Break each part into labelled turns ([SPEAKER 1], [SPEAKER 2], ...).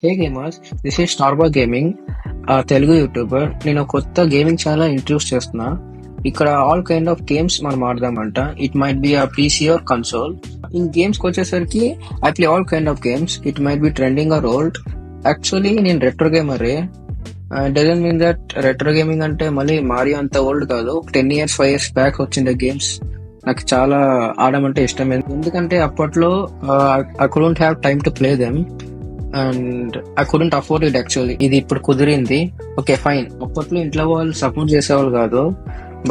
[SPEAKER 1] Hey gamers, this is స్టార్బా gaming, Telugu YouTuber. నేను ఒక కొత్త గేమింగ్ ఛానల్ ఇంట్రడ్యూస్ చేస్తున్నా. ఇక్కడ ఆల్ కైండ్ ఆఫ్ గేమ్స్ మనం ఆడదామంట. It might be a PC or console. In games కి వచ్చేసరికి I play all kind of games. It might be trending or old. Actually నేను రెట్రో గేమరే. Doesn't mean that retro gaming అంటే మళ్ళీ Mario అంత old కాదు. 10 years 5 years బ్యాక్ వచ్చిన గేమ్స్ నాకు చాలా ఆడమంటే ఇష్టం. ఎందుకంటే అప్పట్లో I couldn't have time to play them and I couldn't afford it. Actually ఇది ఇప్పుడు కుదిరింది. Okay fine. అప్పట్లో ఇంట్లో వాళ్ళు సపోర్ట్ చేసేవాళ్ళు కాదు,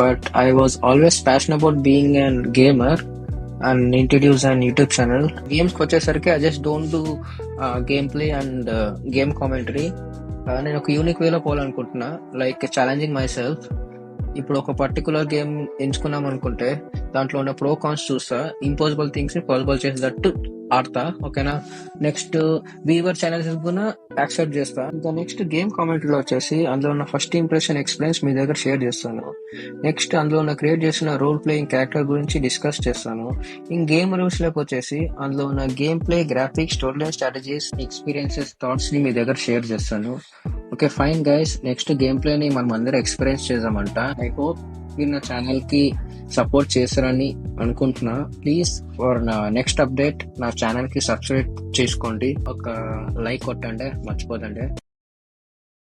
[SPEAKER 1] but I was always passion about being an gamer and introduce and YouTube channel. గేమ్స్కి వచ్చేసరికి I just don't do game play and game commentary. నేను ఒక యూనిక్ వేలో పోవాలనుకుంటున్నా, లైక్ ఛాలెంజింగ్ మై సెల్ఫ్. ఇప్పుడు ఒక పర్టికులర్ గేమ్ ఎంచుకున్నాం అనుకుంటే దాంట్లో ఉన్న ప్రో కాన్స్ చూస్తా, ఇంపాసిబుల్ థింగ్స్ ని పాసిబుల్ చేసేటట్టు ఆడతా. ఓకేనా? నెక్స్ట్ వీవర్ ఛానల్స్ కూడా యాక్సెప్ట్ చేస్తా. ఇంకా నెక్స్ట్ గేమ్ కామెంటరీలో వచ్చేసి అందులో ఉన్న ఫస్ట్ ఇంప్రెషన్ ఎక్స్పీరియన్స్ మీ దగ్గర షేర్ చేస్తాను. నెక్స్ట్ అందులో ఉన్న క్రియేట్ చేసిన రోల్ ప్లేయింగ్ క్యారెక్టర్ గురించి డిస్కస్ చేస్తాను. ఇంక గేమ్ రివ్యూస్ లోకి వచ్చేసి అందులో ఉన్న game play, graphics, story line, strategies, experiences, thoughts ని మీ దగ్గర షేర్ చేస్తాను. Okay fine guys, next game play ని మనం అందరూ ఎక్స్పీరియన్స్ చేద్దామంట. ఐ హోప్ మీరు నా ఛానల్ కి సపోర్ట్ చేస్తారని అనుకుంటున్నా. ప్లీజ్ ఫర్ నా నెక్స్ట్ అప్డేట్ నా ఛానల్ కి సబ్స్క్రైబ్ చేసుకోండి, ఒక లైక్ కొట్టండి, మర్చిపోదండి.